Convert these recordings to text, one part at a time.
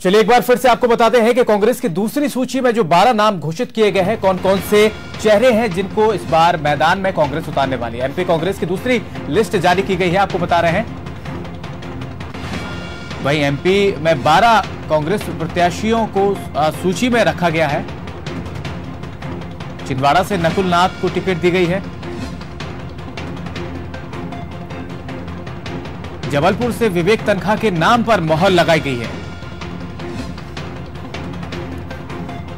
चलिए एक बार फिर से आपको बताते हैं कि कांग्रेस की दूसरी सूची में जो 12 नाम घोषित किए गए हैं, कौन कौन से चेहरे हैं जिनको इस बार मैदान में कांग्रेस उतारने वाली है। एमपी कांग्रेस की दूसरी लिस्ट जारी की गई है, आपको बता रहे हैं। वहीं एमपी में 12 कांग्रेस प्रत्याशियों को सूची में रखा गया है। छिंदवाड़ा से नकुल नाथ को टिकट दी गई है। जबलपुर से विवेक तनखा के नाम पर मोहर लगाई गई है।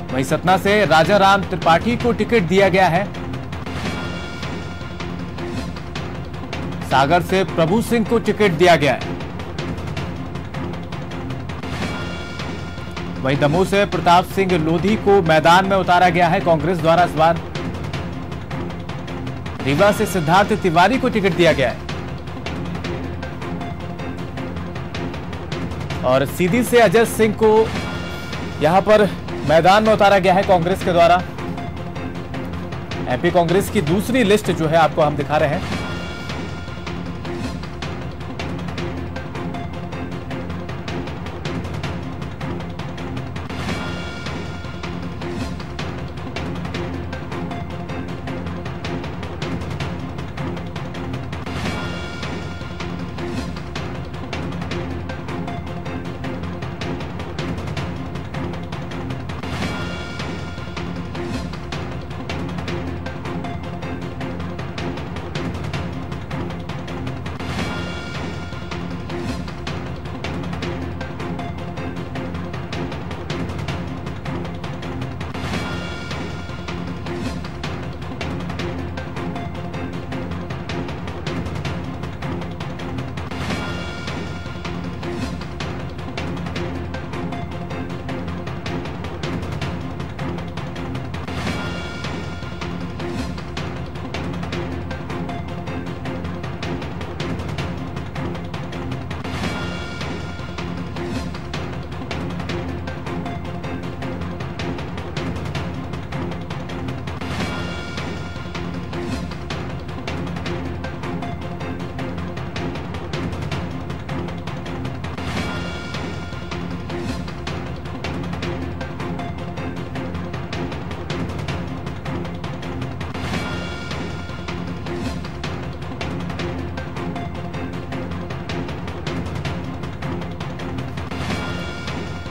वहीं सतना से राजाराम त्रिपाठी को टिकट दिया गया है। सागर से प्रभु सिंह को टिकट दिया गया है। वहीं दमोह से प्रताप सिंह लोधी को मैदान में उतारा गया है कांग्रेस द्वारा इस बार। रीवा से सिद्धार्थ तिवारी को टिकट दिया गया है और सीधी से अजय सिंह को यहां पर मैदान में उतारा गया है कांग्रेस के द्वारा। एमपी कांग्रेस की दूसरी लिस्ट जो है आपको हम दिखा रहे हैं।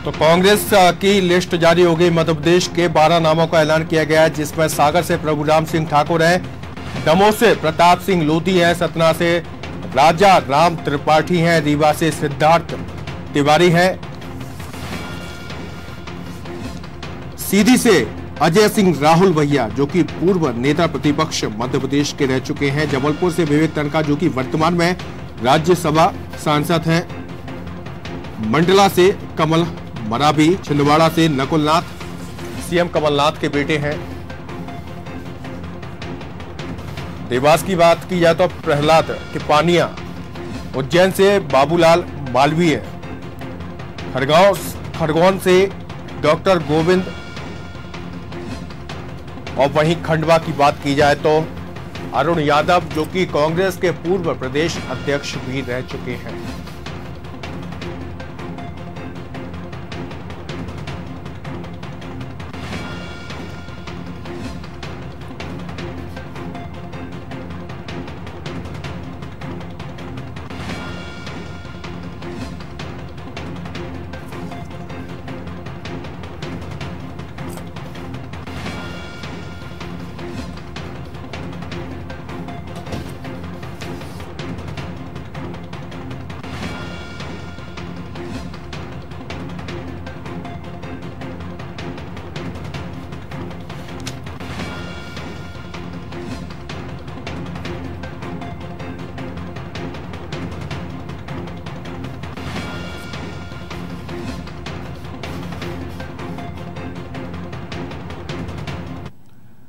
तो कांग्रेस की लिस्ट जारी हो गई। मध्य प्रदेश के 12 नामों का ऐलान किया गया है, जिसमें सागर से प्रभुराम सिंह ठाकुर है, दमोह से प्रताप सिंह लोधी है, सतना से राजा राम त्रिपाठी हैं, रीवा से सिद्धार्थ तिवारी हैं, सीधी से अजय सिंह राहुल भैया जो कि पूर्व नेता प्रतिपक्ष मध्य प्रदेश के रह चुके हैं, जबलपुर से विवेक तनखा जो कि वर्तमान में राज्यसभा सांसद हैं, मंडला से कमल मरावी, छिंदवाड़ा से नकुल नाथ सीएम कमलनाथ के बेटे हैं। देवास की बात की जाए तो प्रहलाद टिपानिया, उज्जैन से बाबूलाल मालवीय, खरगोन से डॉक्टर गोविंद, और वहीं खंडवा की बात की जाए तो अरुण यादव जो कि कांग्रेस के पूर्व प्रदेश अध्यक्ष भी रह चुके हैं।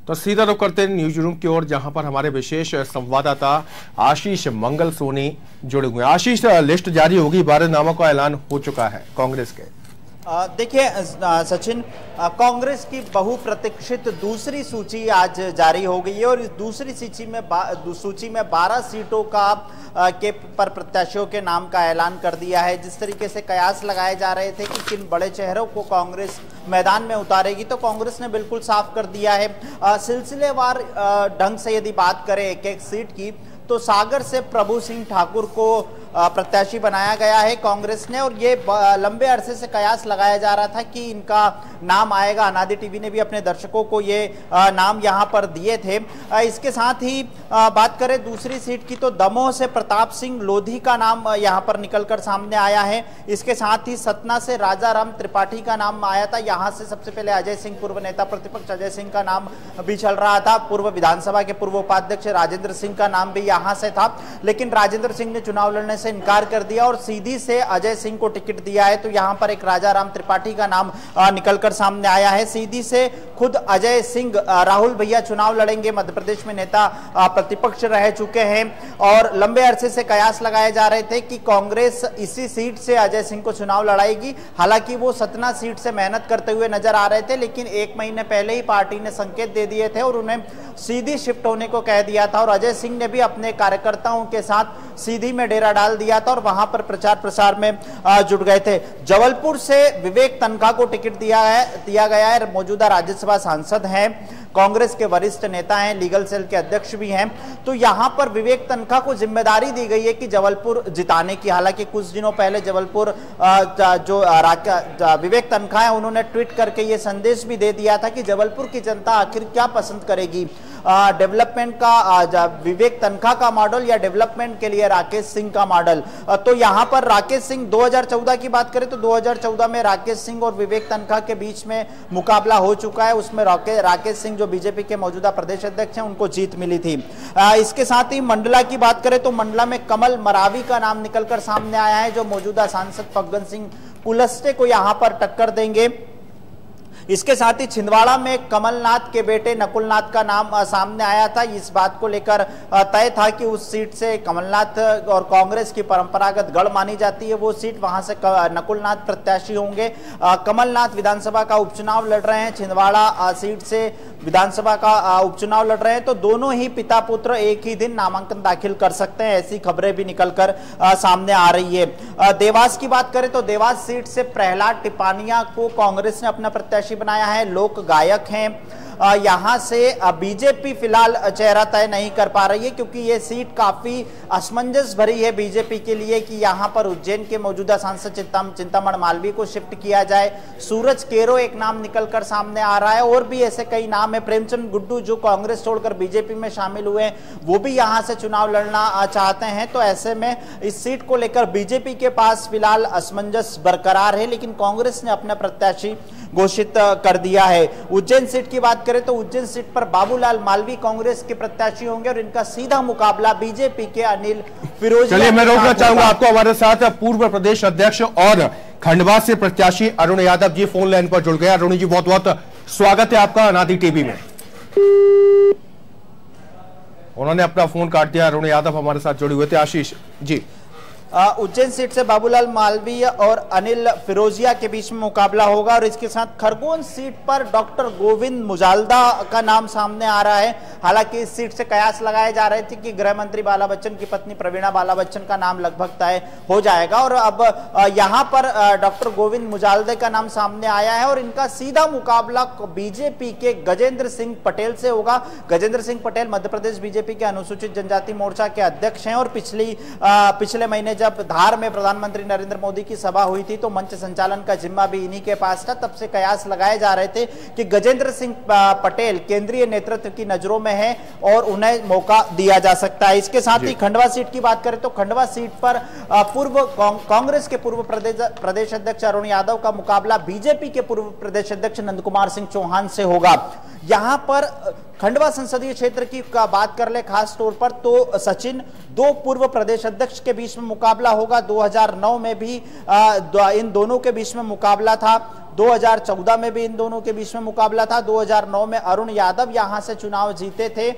तो सीधा रुख करते हैं न्यूज रूम की ओर, जहां पर हमारे विशेष संवाददाता आशीष मंगल सोनी जुड़े हुए हैं। आशीष, लिस्ट जारी होगी, 12 नामों का ऐलान हो चुका है कांग्रेस के। देखिए सचिन, कांग्रेस की बहुप्रतीक्षित दूसरी सूची आज जारी हो गई है और इस दूसरी सूची में 12 सीटों पर प्रत्याशियों के नाम का ऐलान कर दिया है। जिस तरीके से कयास लगाए जा रहे थे कि किन बड़े चेहरों को कांग्रेस मैदान में उतारेगी, तो कांग्रेस ने बिल्कुल साफ कर दिया है। सिलसिलेवार ढंग से यदि बात करें एक एक सीट की, तो सागर से प्रभु सिंह ठाकुर को प्रत्याशी बनाया गया है कांग्रेस ने, और ये लंबे अरसे से कयास लगाया जा रहा था कि इनका नाम आएगा। अनादि टीवी ने भी अपने दर्शकों को ये नाम यहां पर दिए थे। इसके साथ ही बात करें दूसरी सीट की, तो दमोह से प्रताप सिंह लोधी का नाम यहां पर निकलकर सामने आया है। इसके साथ ही सतना से राजा राम त्रिपाठी का नाम आया था। यहां से सबसे पहले अजय सिंह, पूर्व नेता प्रतिपक्ष अजय सिंह का नाम भी चल रहा था। पूर्व विधानसभा के पूर्व उपाध्यक्ष राजेंद्र सिंह का नाम भी यहां से था, लेकिन राजेंद्र सिंह ने चुनाव लड़ने से इनकार कर दिया और सीधी से अजय सिंह को टिकट दिया है। तो यहां पर एक राजा राम त्रिपाठी का नाम निकलकर सामने आया है। सीधी से खुद अजय सिंह, राहुल भैया चुनाव लड़ेंगे। मध्य प्रदेश में नेता प्रतिपक्ष रह चुके हैं और लंबे अरसे से कयास लगाए जा रहे थे कि कांग्रेस इसी सीट से अजय सिंह को चुनाव लड़ाएगी। हालांकि वो सतना सीट से मेहनत करते हुए नजर आ रहे थे, लेकिन एक महीने पहले ही पार्टी ने संकेत दे दिए थे और उन्हें सीधी शिफ्ट होने को कह दिया था। और अजय सिंह ने भी अपने कार्यकर्ताओं के साथ सीधी में डेरा डाल दिया था और वहां पर प्रचार प्रसार में जुट गए थे। जबलपुर से विवेक तनखा को टिकट दिया गया है। मौजूदा राज्यसभा सांसद हैं, कांग्रेस के वरिष्ठ नेता हैं, लीगल सेल के अध्यक्ष भी हैं। तो यहां पर विवेक तनखा को जिम्मेदारी दी गई है कि जबलपुर जिताने की। हालांकि कुछ दिनों पहले जबलपुर जो विवेक तनखा है, उन्होंने ट्वीट करके ये संदेश भी दे दिया था कि जबलपुर की जनता आखिर क्या पसंद करेगी, डेवलपमेंट का विवेक तनखा का मॉडल या डेवलपमेंट के लिए राकेश सिंह का मॉडल। तो यहां पर राकेश सिंह 2014 की बात करें तो 2014 में राकेश सिंह और विवेक तनखा के बीच में मुकाबला हो चुका है। उसमें राकेश सिंह जो बीजेपी के मौजूदा प्रदेश अध्यक्ष हैं, उनको जीत मिली थी। इसके साथ ही मंडला की बात करें तो मंडला में कमल मरावी का नाम निकलकर सामने आया है, जो मौजूदा सांसद फग्गन सिंह कुलस्ते को यहां पर टक्कर देंगे। इसके साथ ही छिंदवाड़ा में कमलनाथ के बेटे नकुलनाथ का नाम सामने आया था। इस बात को लेकर तय था कि उस सीट से कमलनाथ और कांग्रेस की परंपरागत गढ़ मानी जाती है वो सीट, वहां से नकुलनाथ प्रत्याशी होंगे। कमलनाथ विधानसभा का उपचुनाव लड़ रहे हैं, छिंदवाड़ा सीट से विधानसभा का उपचुनाव लड़ रहे हैं। तो दोनों ही पिता पुत्र एक ही दिन नामांकन दाखिल कर सकते हैं, ऐसी खबरें भी निकलकर सामने आ रही है। देवास की बात करें तो देवास सीट से प्रहलाद टिपानिया को कांग्रेस ने अपना प्रत्याशी बनाया है। लोक गायक हैं। यहां से बीजेपी फिलहाल चेहरा तय नहीं कर पा रही है, क्योंकि यह सीट काफी असमंजस भरी है बीजेपी के लिए कि यहां पर उज्जैन के मौजूदा सांसद चिंतामण मालवीय को शिफ्ट किया जाए। सूरज केरो एक नाम निकलकर सामने आ रहा है, और भी ऐसे कई नाम है। प्रेमचंद गुड्डू जो कांग्रेस छोड़कर बीजेपी में शामिल हुए हैं, वो भी यहां से चुनाव लड़ना चाहते हैं। तो ऐसे में इस सीट को लेकर बीजेपी के पास फिलहाल असमंजस बरकरार है, लेकिन कांग्रेस ने अपना प्रत्याशी घोषित कर दिया है। उज्जैन सीट की बात करें तो उज्जैन सीट पर बाबूलाल मालवी कांग्रेस के प्रत्याशी होंगे और इनका सीधा मुकाबला बीजेपी के अनिल फिरोजिया। चलिए, मैं रोकना चाहूंगा आपको। हमारे साथ पूर्व प्रदेश अध्यक्ष और खंडवा से प्रत्याशी अरुण यादव जी फोन लाइन पर जुड़ गए। अरुण जी, बहुत बहुत स्वागत है आपका अनादि टीवी में। उन्होंने अपना फोन काट दिया। अरुण यादव हमारे साथ जुड़े हुए थे। आशीष जी, उज्जैन सीट से बाबूलाल मालवीय और अनिल फिरोजिया के बीच में मुकाबला होगा। और इसके साथ खरगोन सीट पर डॉक्टर गोविंद मुजाल्दा का नाम सामने आ रहा है। हालांकि इस सीट से कयास लगाए जा रहे थे कि गृह मंत्री बाला बच्चन की पत्नी प्रवीणा बाला बच्चन का नाम लगभग तय हो जाएगा, और अब यहां पर डॉक्टर गोविंद मुजाल्दे का नाम सामने आया है और इनका सीधा मुकाबला बीजेपी के गजेंद्र सिंह पटेल से होगा। गजेंद्र सिंह पटेल मध्य प्रदेश बीजेपी के अनुसूचित जनजाति मोर्चा के अध्यक्ष हैं और पिछले महीने जब धार में प्रधानमंत्री नरेंद्र मोदी की सभा हुई थी तो मंच संचालन का जिम्मा भी इन्हीं के पास था। तब से कयास लगाए जा रहे थे कि गजेंद्र सिंह पटेल केंद्रीय नेतृत्व की नजरों में है और उन्हें मौका दिया जा सकता है। इसके साथ ही खंडवा सीट की बात करें तो खंडवा सीट पर कांग्रेस के पूर्व प्रदेश अध्यक्ष अरुण यादव का मुकाबला बीजेपी के पूर्व प्रदेश अध्यक्ष नंद कुमार सिंह चौहान से होगा। यहां पर खंडवा संसदीय क्षेत्र की बात कर ले खास तौर पर तो सचिन, दो पूर्व प्रदेश अध्यक्ष के बीच में मुकाबला होगा। 2009 में भी इन दोनों के बीच में मुकाबला था, 2014 में भी इन दोनों के बीच में मुकाबला था। 2009 में अरुण यादव यहां से चुनाव जीते थे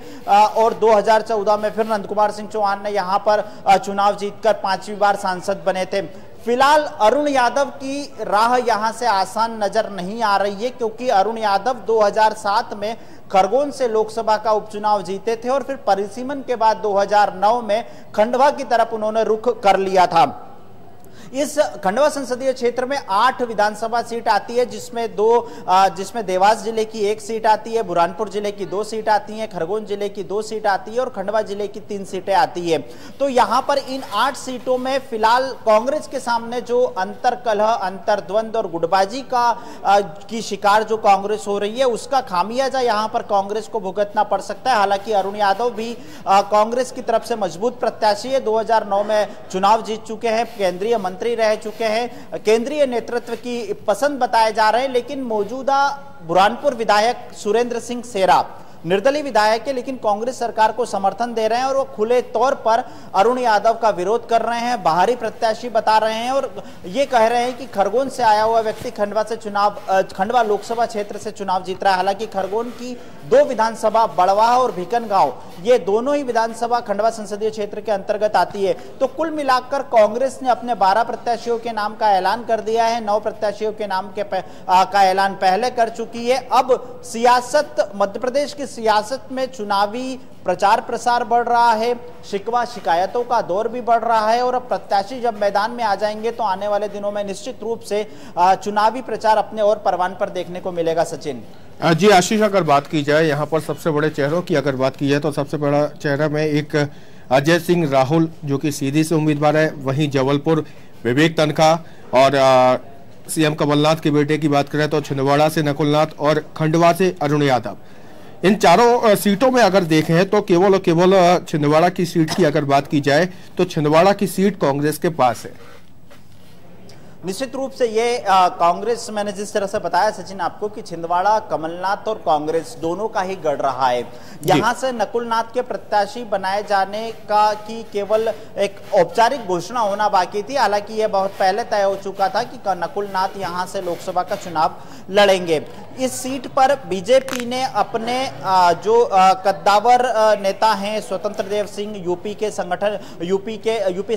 और 2014 में फिर नंद कुमार सिंह चौहान ने यहां पर चुनाव जीतकर 5वीं बार सांसद बने थे। फिलहाल अरुण यादव की राह यहां से आसान नजर नहीं आ रही है, क्योंकि अरुण यादव 2007 में खरगोन से लोकसभा का उपचुनाव जीते थे और फिर परिसीमन के बाद 2009 में खंडवा की तरफ उन्होंने रुख कर लिया था। इस खंडवा संसदीय क्षेत्र में 8 विधानसभा सीट आती है, जिसमें देवास जिले की 1 सीट आती है, बुरहानपुर जिले की 2 सीट आती हैं, खरगोन जिले की 2 सीट आती है और खंडवा जिले की 3 सीटें आती है। तो यहां पर इन 8 सीटों में फिलहाल कांग्रेस के सामने जो अंतरकलह, अंतर्द्वंद और गुटबाजी की शिकार जो कांग्रेस हो रही है, उसका खामियाजा यहां पर कांग्रेस को भुगतना पड़ सकता है। हालांकि अरुण यादव भी कांग्रेस की तरफ से मजबूत प्रत्याशी है, 2009 में चुनाव जीत चुके हैं, केंद्रीय मंत्री रह चुके हैं, केंद्रीय नेतृत्व की पसंद बताए जा रहे हैं। लेकिन मौजूदा बुरहानपुर विधायक सुरेंद्र सिंह सेरा निर्दलीय विधायक है, लेकिन कांग्रेस सरकार को समर्थन दे रहे हैं और वो खुले तौर पर अरुण यादव का विरोध कर रहे हैं, बाहरी प्रत्याशी बता रहे हैं और ये कह रहे हैं कि खरगोन से आया हुआ व्यक्ति खंडवा लोकसभा क्षेत्र से चुनाव जीत रहा है। हालांकि खरगोन की 2 विधानसभा बड़वाह और भीकनगांव, ये दोनों ही विधानसभा खंडवा संसदीय क्षेत्र के अंतर्गत आती है। तो कुल मिलाकर कांग्रेस ने अपने 12 प्रत्याशियों के नाम का ऐलान कर दिया है, 9 प्रत्याशियों के नाम का ऐलान पहले कर चुकी है। अब सियासत, मध्य प्रदेश की सियासत में चुनावी प्रचार प्रसार बढ़ रहा है, शिकवा शिकायतों का दौर भी बढ़ रहा है और अब प्रत्याशी जब मैदान में आ जाएंगे तो आने वाले दिनों में निश्चित रूप से चुनावी प्रचार अपने और परवान पर देखने को मिलेगा। सचिन जी, आशीष, अगर बात की जाए यहाँ पर सबसे बड़े चेहरों की अगर बात की जाए तो सबसे बड़ा चेहरा में एक अजय सिंह राहुल जो कि सीधी से उम्मीदवार है, वहीं जबलपुर विवेक तनखा और सीएम कमलनाथ के बेटे की बात करें तो छिंदवाड़ा से नकुलनाथ और खंडवा से अरुण यादव। इन चारों सीटों में अगर देखें तो केवल और केवल छिंदवाड़ा की सीट की अगर बात की जाए तो छिंदवाड़ा की सीट कांग्रेस के पास है। निश्चित रूप से ये कांग्रेस, मैंने जिस तरह से बताया सचिन आपको कि छिंदवाड़ा कमलनाथ और कांग्रेस दोनों का ही गढ़ रहा है। यहां से नकुलनाथ के प्रत्याशी बनाए जाने की केवल एक औपचारिक घोषणा होना बाकी थी। हालांकि यह बहुत पहले तय हो चुका था कि नकुलनाथ यहां से लोकसभा का चुनाव लड़ेंगे। इस सीट पर बीजेपी ने अपने जो कद्दावर नेता हैं स्वतंत्र देव सिंह, यूपी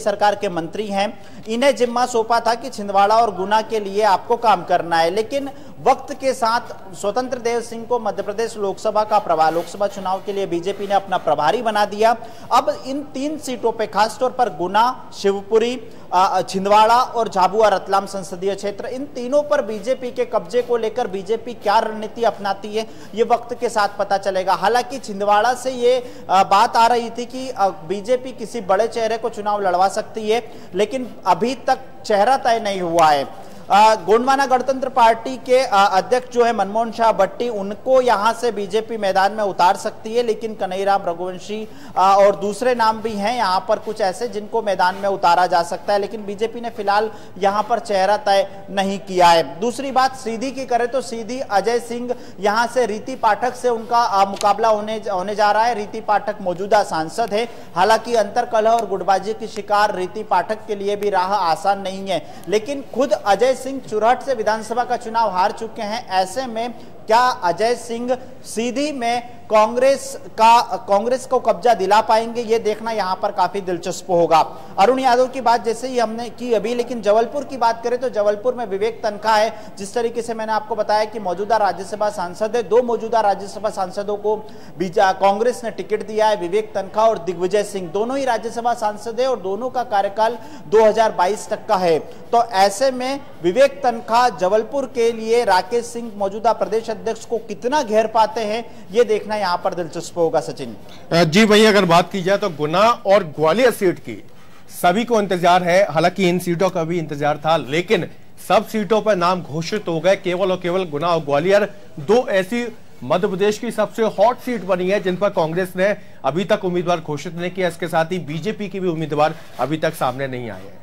सरकार के मंत्री हैं, इन्हें जिम्मा सौंपा था कि छिंदवाड़ा और गुना के लिए आपको काम करना है। लेकिन वक्त के साथ स्वतंत्र देव सिंह को मध्य प्रदेश लोकसभा चुनाव के लिए बीजेपी ने अपना प्रभारी बना दिया। अब इन 3 सीटों पे खासतौर पर गुना, शिवपुरी, छिंदवाड़ा और झाबुआ रतलाम संसदीय क्षेत्र, इन तीनों पर बीजेपी के कब्जे को लेकर बीजेपी क्या रणनीति अपनाती है ये वक्त के साथ पता चलेगा। हालांकि छिंदवाड़ा से ये बात आ रही थी कि बीजेपी किसी बड़े चेहरे को चुनाव लड़वा सकती है, लेकिन अभी तक चेहरा तय नहीं हुआ है। गोंडवाना गणतंत्र पार्टी के अध्यक्ष जो है मनमोहन शाह भट्टी, उनको यहां से बीजेपी मैदान में उतार सकती है, लेकिन कन्हैयाराम रघुवंशी और दूसरे नाम भी हैं यहां पर कुछ ऐसे जिनको मैदान में उतारा जा सकता है, लेकिन बीजेपी ने फिलहाल यहां पर चेहरा तय नहीं किया है। दूसरी बात सीधी की करें तो सीधी अजय सिंह, यहां से रीति पाठक से उनका मुकाबला होने जा रहा है। रीति पाठक मौजूदा सांसद है, हालांकि अंतरकलह और गुटबाजी की शिकार रीति पाठक के लिए भी राह आसान नहीं है, लेकिन खुद अजय सिंह चुरहट से विधानसभा का चुनाव हार चुके हैं। ऐसे में क्या अजय सिंह सीधी में कांग्रेस को कब्जा दिला पाएंगे, ये देखना यहां पर काफी दिलचस्प होगा। अरुण यादव की बात जैसे ही हमने की अभी, लेकिन जबलपुर की बात करें तो जबलपुर में विवेक तनखा है। जिस तरीके से मैंने आपको बताया कि मौजूदा राज्यसभा सांसद है, 2 मौजूदा राज्यसभा सांसदों को कांग्रेस ने टिकट दिया है, विवेक तनखा और दिग्विजय सिंह, दोनों ही राज्यसभा सांसद है और दोनों का कार्यकाल 2022 तक का है। तो ऐसे में विवेक तनखा जबलपुर के लिए राकेश सिंह मौजूदा प्रदेश अध्यक्ष को कितना घेर पाते हैं, ये देखना यहां पर दिलचस्प होगा। सचिन जी भैया, अगर बात की जाए तो गुना और ग्वालियर सीट की सभी को इंतजार है। हालांकि इन सीटों का भी इंतजार था, लेकिन सब सीटों पर नाम घोषित हो गए। केवल और केवल गुना और ग्वालियर 2 ऐसी मध्य प्रदेश की सबसे हॉट सीट बनी है जिन पर कांग्रेस ने अभी तक उम्मीदवार घोषित नहीं किया। इसके साथ ही बीजेपी की भी उम्मीदवार अभी तक सामने नहीं आए हैं।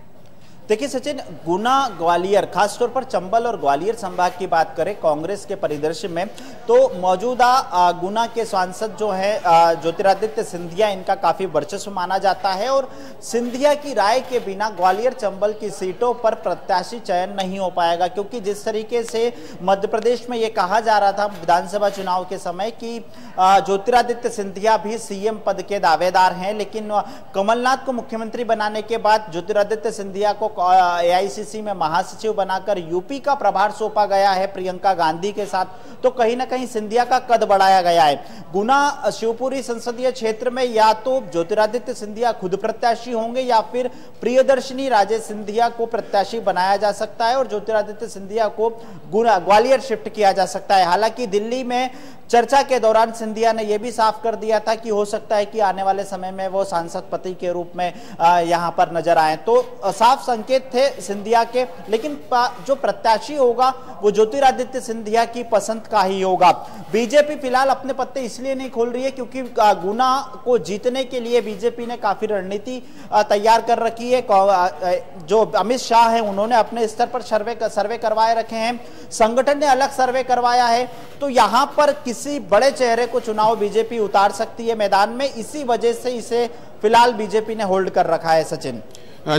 देखिए सचिन, गुना ग्वालियर, खासतौर पर चंबल और ग्वालियर संभाग की बात करें कांग्रेस के परिदृश्य में, तो मौजूदा गुना के सांसद जो है ज्योतिरादित्य सिंधिया, इनका काफी वर्चस्व माना जाता है और सिंधिया की राय के बिना ग्वालियर चंबल की सीटों पर प्रत्याशी चयन नहीं हो पाएगा, क्योंकि जिस तरीके से मध्य प्रदेश में यह कहा जा रहा था विधानसभा चुनाव के समय कि ज्योतिरादित्य सिंधिया भी सीएम पद के दावेदार हैं, लेकिन कमलनाथ को मुख्यमंत्री बनाने के बाद ज्योतिरादित्य सिंधिया को एआईसीसी में महासचिव बनाकर यूपी का प्रभार सौंपा गया है प्रियंका गांधी के साथ, तो कहीं ना कहीं सिंधिया का कद बढ़ाया गया है। गुना शिवपुरी संसदीय क्षेत्र में या तो ज्योतिरादित्य सिंधिया खुद प्रत्याशी होंगे या फिर प्रियदर्शनी राजे सिंधिया को प्रत्याशी बनाया जा सकता है और ज्योतिरादित्य सिंधिया को ग्वालियर शिफ्ट किया जा सकता है। हालांकि दिल्ली में चर्चा के दौरान सिंधिया ने यह भी साफ कर दिया था कि हो सकता है कि आने वाले समय में वो सांसद पति के रूप में यहां पर नजर आए, तो साफ संकेत थे सिंधिया के। लेकिन जो प्रत्याशी होगा वो ज्योतिरादित्य सिंधिया की पसंद का ही होगा। बीजेपी फिलहाल अपने पत्ते इसलिए नहीं खोल रही है क्योंकि गुना को जीतने के लिए बीजेपी ने काफी रणनीति तैयार कर रखी है। जो अमित शाह है उन्होंने अपने स्तर पर सर्वे करवाए रखे हैं, संगठन ने अलग सर्वे करवाया है, तो यहां पर किसी बड़े चेहरे को चुनाव बीजेपी उतार सकती है मैदान में। इसी वजह से इसे फिलहाल बीजेपी ने होल्ड कर रखा है। सचिन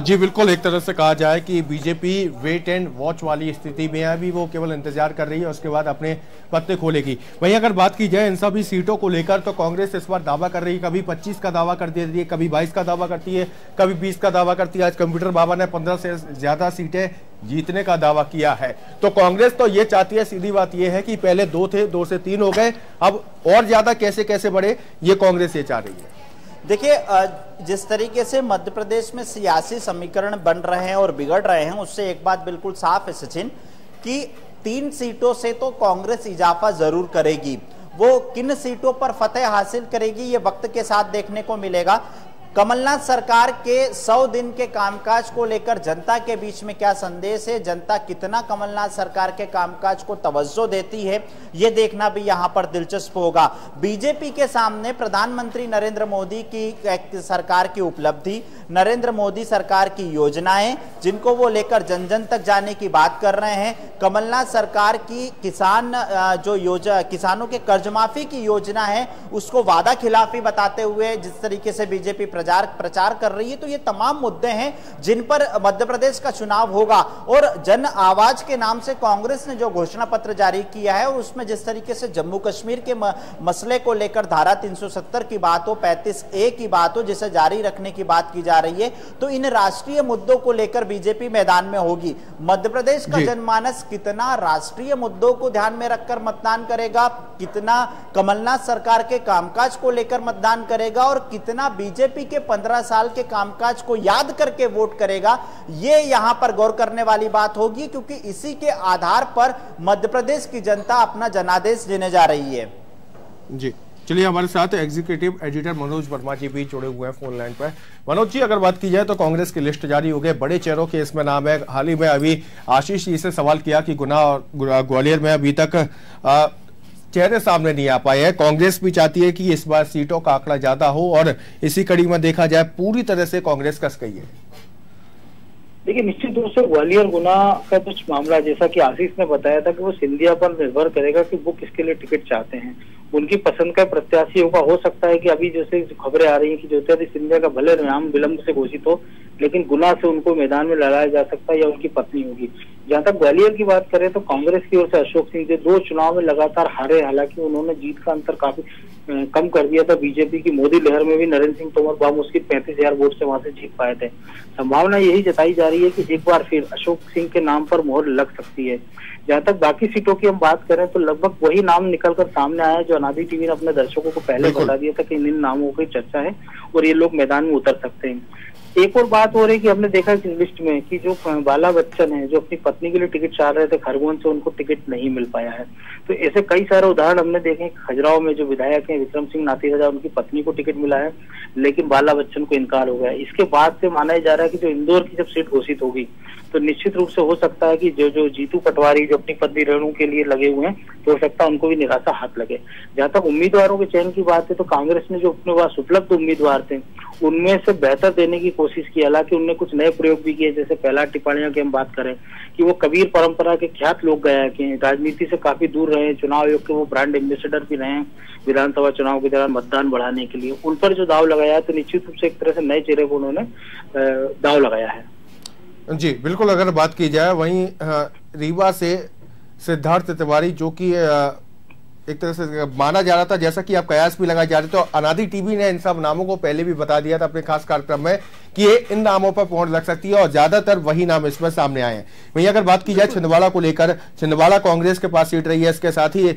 जी बिल्कुल, एक तरह से कहा जाए कि बीजेपी वेट एंड वॉच वाली स्थिति में है, अभी वो केवल इंतजार कर रही है, उसके बाद अपने पत्ते खोलेगी। वहीं अगर बात की जाए इन सभी सीटों को लेकर तो कांग्रेस इस बार दावा कर रही है, कभी 25 का दावा कर देती है, कभी 22 का दावा करती है, कभी 20 का दावा करती है। आज कंप्यूटर बाबा ने 15 से ज्यादा सीटें जीतने का दावा किया है। तो कांग्रेस तो ये चाहती है, सीधी बात ये है कि पहले 2 थे, 2 से 3 हो गए, अब और ज्यादा कैसे कैसे बढ़े, ये कांग्रेस ये चाह रही है। देखिए, जिस तरीके से मध्य प्रदेश में सियासी समीकरण बन रहे हैं और बिगड़ रहे हैं, उससे एक बात बिल्कुल साफ है सचिन कि 3 सीटों से तो कांग्रेस इजाफा जरूर करेगी। वो किन सीटों पर फतेह हासिल करेगी ये वक्त के साथ देखने को मिलेगा। कमलनाथ सरकार के 100 दिन के कामकाज को लेकर जनता के बीच में क्या संदेश है, जनता कितना कमलनाथ सरकार के कामकाज को तवज्जो देती है, यह देखना भी यहां पर दिलचस्प होगा। बीजेपी के सामने प्रधानमंत्री नरेंद्र मोदी की सरकार की उपलब्धि, नरेंद्र मोदी सरकार की योजनाएं जिनको वो लेकर जन जन तक जाने की बात कर रहे हैं, कमलनाथ सरकार की किसानों के कर्ज माफी की योजना है उसको वादा खिलाफी बताते हुए जिस तरीके से बीजेपी प्रचार कर रही है, तो ये तमाम मुद्दे हैं जिन पर मध्य प्रदेश का चुनाव होगा। और जन आवाज के नाम से कांग्रेस ने जो घोषणा पत्र जारी किया है और उसमें जिस तरीके से जम्मू कश्मीर के मसले को लेकर धारा 370 की बात हो, 35A की बात हो, जिसे जारी रखने की बात की जा रही है, तो इन राष्ट्रीय मुद्दों को लेकर बीजेपी मैदान में होगी। मध्य प्रदेश का जनमानस कितना राष्ट्रीय मुद्दों को ध्यान में रखकर मतदान करेगा, कितना कमलनाथ सरकार के कामकाज को लेकर मतदान करेगा और कितना बीजेपी के 15 साल के कामकाज को याद करके वोट करेगा, ये यहां पर गौर करने वाली बात होगी, क्योंकि इसी के आधार पर मध्य प्रदेश की जनता अपना जनादेश देने जा रही है। जी चलिए, हमारे साथ एग्जीक्यूटिव एडिटर मनोज वर्मा जी भी जुड़े हुए हैं फोन लाइन पर। मनोज जी, अगर बात की जाए तो कांग्रेस की लिस्ट जारी हो गई, बड़े चेहरों के इसमें नाम है। हाल ही में अभी आशीष जी से सवाल किया कि गुना और ग्वालियर में अभी तक चेहरे सामने नहीं आ पाए हैं। कांग्रेस भी चाहती है कि इस बार सीटों का आंकड़ा ज्यादा हो और इसी कड़ी में देखा जाए पूरी तरह से कांग्रेस कस गई है। देखिए, निश्चित रूप से ग्वालियर गुना का कुछ मामला, जैसा कि आशीष ने बताया था कि वो सिंधिया पर निर्भर करेगा कि वो किसके लिए टिकट चाहते हैं, उनकी पसंद का प्रत्याशी होगा। हो सकता है कि अभी जैसे खबरें आ रही है कि ज्योतिरादित्य सिंधिया का भले नाम विलंब से घोषित हो, लेकिन गुना से उनको मैदान में लड़ाया जा सकता है या उनकी पत्नी होगी। जहां तक ग्वालियर की बात करें तो कांग्रेस की ओर से अशोक सिंह जो 2 चुनाव में लगातार हारे, हालांकि उन्होंने जीत का अंतर काफी कम कर दिया था। बीजेपी की मोदी लहर में भी नरेंद्र सिंह तोमर बाबू उसकी 35,000 वोट से वहां से जीत पाए थे। संभावना यही जताई जा रही है कि एक बार फिर अशोक सिंह के नाम पर मोहर लग सकती है। जहां तक बाकी सीटों की हम बात करें तो लगभग वही नाम निकलकर सामने आया जो अनादि टीवी ने अपने दर्शकों को पहले बता दिया था कि इन नामों की चर्चा है और ये लोग मैदान में उतर सकते हैं। एक और बात हो रही है कि हमने देखा इस लिस्ट में कि जो बाला बच्चन है, जो अपनी पत्नी के लिए टिकट चाह रहे थे खरगोन से, उनको टिकट नहीं मिल पाया है। तो ऐसे कई सारे उदाहरण हमने देखे। खजुराहो में जो विधायक हैं विक्रम सिंह नातीराजा, उनकी पत्नी को टिकट मिला है लेकिन बाला बच्चन को इनकार हो गया। इसके बाद से माना जा रहा है कि जो इंदौर की जब सीट घोषित होगी तो निश्चित रूप से हो सकता है कि जो जीतू पटवारी जो अपनी पत्नी रेणु के लिए लगे हुए हैं, तो हो सकता है उनको भी निराशा हाथ लगे। जहां तक उम्मीदवारों के चयन की बात है तो कांग्रेस ने जो अपने पास उपलब्ध उम्मीदवार थे उनमें से बेहतर देने की कोशिश की। हालांकि उनने कुछ नए प्रयोग भी किए, जैसे पहला टिप्पणियों की हम बात करें कि वो कबीर परंपरा के ख्यात लोग गायक हैं, राजनीति से काफी दूर रहे, चुनाव आयोग के वो ब्रांड एम्बेसडर भी रहे विधानसभा चुनाव के दौरान मतदान बढ़ाने के लिए। उन पर जो दाव लगाया है तो निश्चित रूप से एक तरह से नए चेहरे को उन्होंने दाव लगाया है। जी बिल्कुल, अगर बात की जाए वहीं रीवा से सिद्धार्थ तिवारी जो कि एक तरह से माना जा रहा था, जैसा कि आप कयास भी लगाए जा रहे थे, तो अनादि टीवी ने इन सब नामों को पहले भी बता दिया था अपने खास कार्यक्रम में कि ये इन नामों पर पहुंच लग सकती है और ज्यादातर वही नाम इसमें सामने आए हैं। वहीं अगर बात की जाए छिंदवाड़ा को लेकर, छिंदवाड़ा कांग्रेस के पास सीट रही है। इसके साथ ही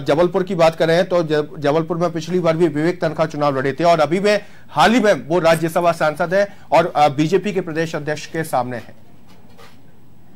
जबलपुर की बात करें तो जबलपुर में पिछली बार भी विवेक तनखा चुनाव लड़े थे और अभी में हाल ही में वो राज्यसभा सांसद है और बीजेपी के प्रदेश अध्यक्ष के सामने है।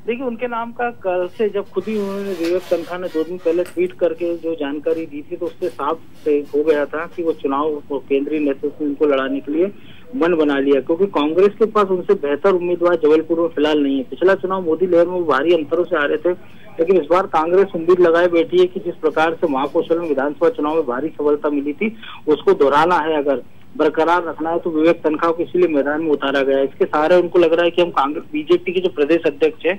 देखिए, उनके नाम का कल से जब खुद ही उन्होंने विवेक तनखा ने 2 दिन पहले ट्वीट करके जो जानकारी दी थी, तो उससे साफ हो गया था कि वो चुनाव केंद्रीय नेतृत्व में उनको लड़ाने के लिए मन बना लिया, क्योंकि कांग्रेस के पास उनसे बेहतर उम्मीदवार जबलपुर में फिलहाल नहीं है। पिछला चुनाव मोदी लहर में वो भारी अंतरों से आ रहे थे, लेकिन इस बार कांग्रेस उम्मीद लगाए बैठी है कि जिस प्रकार से महाकौशल में विधानसभा चुनाव में भारी सफलता मिली थी, उसको दोहराना है, अगर बरकरार रखना है तो विवेक तनखा को इसीलिए मैदान में उतारा गया है। इसके सहारे उनको लग रहा है कि हम कांग्रेस बीजेपी के जो प्रदेश अध्यक्ष है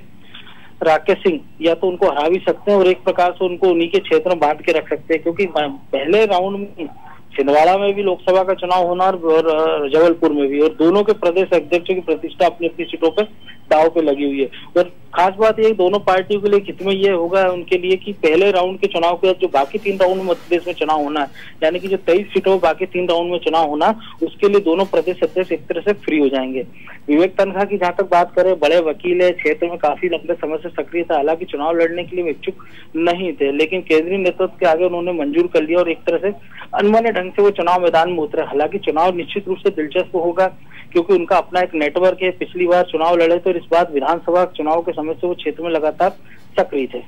राकेश सिंह, या तो उनको हरा भी सकते हैं और एक प्रकार से उनको उन्हीं के क्षेत्र में बांट के रख सकते हैं, क्योंकि पहले राउंड में छिंदवाड़ा में भी लोकसभा का चुनाव होना और जबलपुर में भी, और दोनों के प्रदेश अध्यक्षों की प्रतिष्ठा अपनी अपनी सीटों पर दाव पे लगी हुई है। और खास बात ये दोनों पार्टियों के लिए हित में ये होगा उनके लिए कि पहले राउंड के चुनाव के बाद जो बाकी 3 राउंड में मध्य प्रदेश में चुनाव होना है, यानी कि जो 23 सीटों में बाकी 3 राउंड में चुनाव होना, उसके लिए दोनों प्रदेश अध्यक्ष एक तरह से फ्री हो जाएंगे। विवेक तनखा की जहां तक बात करें, बड़े वकील है, क्षेत्र में काफी लंबे समय से सक्रिय था, हालांकि चुनाव लड़ने के लिए इच्छुक नहीं थे, लेकिन केंद्रीय नेतृत्व के आगे उन्होंने मंजूर कर लिया और एक तरह से अनमने ढंग से वो चुनाव मैदान में उतरे। हालांकि चुनाव निश्चित रूप से दिलचस्प होगा, क्योंकि उनका अपना एक नेटवर्क है, पिछली बार चुनाव लड़े तो इस बार विधानसभा चुनाव के समय से वो क्षेत्र में लगातार सक्रिय थे।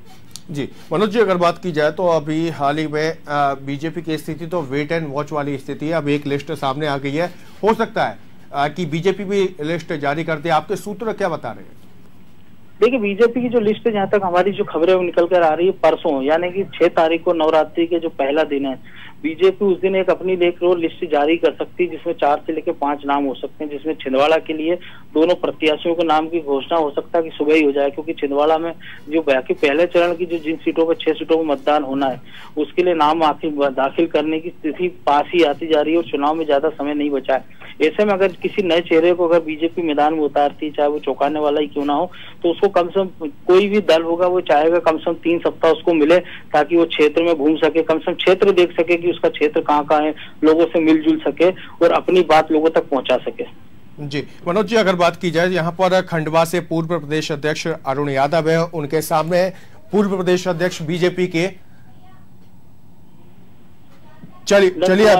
जी मनोज जी, अगर बात की जाए तो अभी हाल ही में बीजेपी की स्थिति तो वेट एंड वॉच वाली स्थिति है। अब एक लिस्ट सामने आ गई है, हो सकता है कि बीजेपी भी लिस्ट जारी कर दे। आपके सूत्र क्या बता रहे हैं? देखिए, बीजेपी की जो लिस्ट है, जहाँ तक हमारी जो खबरें निकल कर आ रही है, परसों यानी कि 6 तारीख को नवरात्रि के जो पहला दिन है, बीजेपी उस दिन एक अपनी लेखरोल लिस्ट जारी कर सकती है, जिसमें 4 से लेकर 5 नाम हो सकते हैं, जिसमें छिंदवाड़ा के लिए दोनों प्रत्याशियों के नाम की घोषणा हो सकता है कि सुबह ही हो जाए, क्योंकि छिंदवाड़ा में जो बाकी पहले चरण की जो जिन सीटों पर 6 सीटों में मतदान होना है, उसके लिए नाम दाखिल करने की स्थिति पास ही आती जा रही है और चुनाव में ज्यादा समय नहीं बचा है। ऐसे में अगर किसी नए चेहरे को अगर बीजेपी मैदान में उतारती, चाहे वो चौंकाने वाला ही क्यों ना हो, तो उसको कम से कम कोई भी दल होगा वो चाहेगा कम से कम 3 सप्ताह उसको मिले, ताकि वो क्षेत्र में घूम सके, कम से कम क्षेत्र देख सके कि उसका क्षेत्र कहाँ है, लोगों से मिलजुल सके और अपनी बात लोगों तक पहुंचा सके। जी मनोज जी, अगर बात की जाए, यहाँ पर खंडवा से पूर्व प्रदेश अध्यक्ष अरुण यादव है, उनके सामने पूर्व प्रदेश अध्यक्ष बीजेपी के चलिए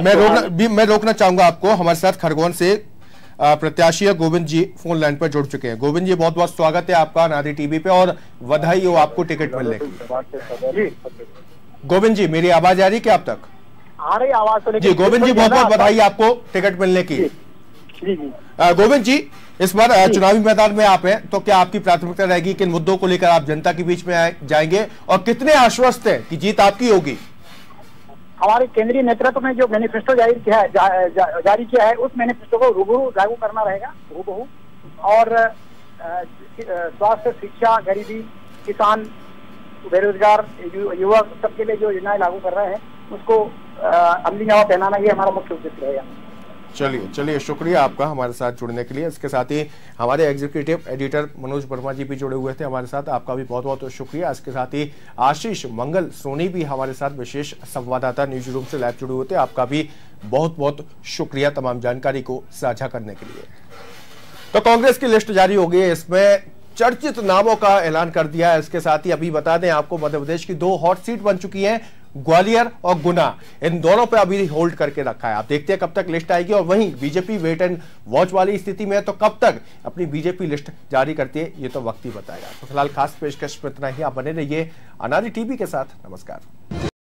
मैं रोकना चाहूंगा आपको। हमारे साथ खरगोन से प्रत्याशी गोविंद जी फोन लाइन पर जुड़ चुके हैं। गोविंद जी, बहुत बहुत स्वागत है आपका नारी टीवी पे और बधाई हो आपको टिकट मिलने की। गोविंद जी, मेरी आवाज आ रही क्या आप तक? आ रही आवाज तो? जी गोविंद जी, बहुत बहुत बधाई आपको टिकट मिलने की। गोविंद जी, इस बार चुनावी मैदान में आप हैं, तो क्या आपकी प्राथमिकता रहेगी, किन मुद्दों को लेकर आप जनता के बीच में जाएंगे और कितने आश्वस्त हैं कि जीत आपकी होगी? हमारे केंद्रीय नेतृत्व में जो मैनिफेस्टो जारी किया है, उस मैनिफेस्टो को रूबरू लागू करना रहेगा, हूबहू। और स्वास्थ्य, शिक्षा, गरीबी, किसान, बेरोजगार, युवक, सबके लिए जो योजनाएं लागू कर रहे हैं, उसको अमली जामा पहनाना, ये हमारा मुख्य उद्देश्य रहेगा। चलिए शुक्रिया आपका हमारे साथ जुड़ने के लिए। इसके साथ ही हमारे एग्जीक्यूटिव एडिटर मनोज वर्मा जी भी जुड़े हुए थे हमारे साथ, आपका भी बहुत बहुत शुक्रिया। इसके साथ ही आशीष मंगल सोनी भी हमारे साथ विशेष संवाददाता न्यूज रूम से लाइव जुड़े हुए थे, आपका भी बहुत बहुत शुक्रिया तमाम जानकारी को साझा करने के लिए। तो कांग्रेस की लिस्ट जारी हो गई है, इसमें चर्चित नामों का ऐलान कर दिया है। इसके साथ ही अभी बता दें आपको, मध्य प्रदेश की 2 हॉट सीट बन चुकी हैं, ग्वालियर और गुना, इन दोनों पे अभी होल्ड करके रखा है। आप देखते हैं कब तक लिस्ट आएगी। और वहीं बीजेपी वेट एंड वॉच वाली स्थिति में है, तो कब तक अपनी बीजेपी लिस्ट जारी करती है ये तो वक्त ही बताएगा। तो फिलहाल खास पेशकश में इतना ही। आप बने रहिए अनारी टीवी के साथ। नमस्कार।